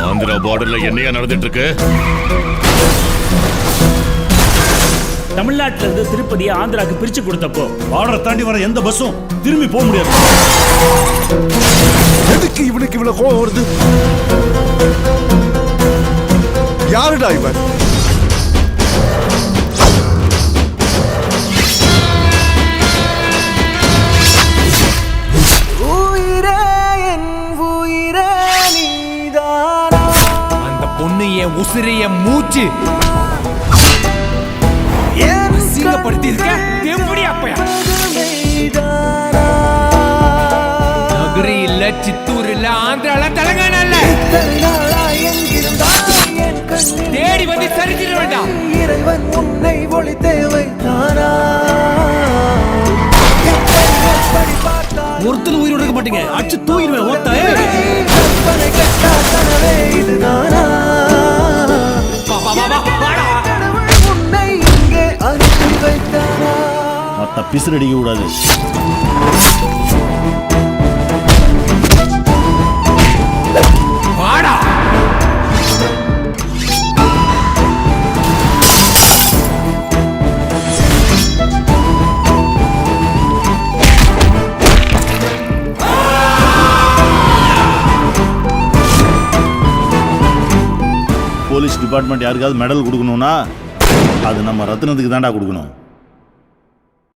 ஆந்திரா பார்டர்ல என்னையா நடந்துட்டு இருக்கு? தமிழ்நாட்டுல இருந்து திருப்பதியை ஆந்திராக்கு பிரிச்சு கொடுத்தப்போ பார்டரை தாண்டி வர எந்த பஸ்ஸும் திரும்பி போக முடியாது. எதுக்கு இவனுக்கு இவ்வளவு கோவம் வருது? யாருடா இவன்? அந்த பொண்ணு என் உசிரிய மூச்சு அசிங்கப்படுத்தி இருக்க. எப்படி அப்பயா நகரி இல்ல, சித்தூர் இல்ல, ஆந்திரால, தெலுங்கானா இல்ல, தேடி வந்து சரித்திர வேண்டாம். இறைவன் உன்னை ஒளி தேவை தானா? ஒருத்தர் உயிரோட இருக்க மாட்டீங்க, அடிச்சு தூக்கிடுவேன். ஓட்ட இது நானா? உன்னை இங்கே அனுப்பி வைத்தானா? மத்த பிசுறு அடிக்க கூடாது. வாடா போலீஸ் டிபார்ட்மெண்ட் யாருக்காவது மெடல் கொடுக்கணும்னா அது நம்ம ரத்னத்துக்கு தாண்டா கொடுக்கணும்.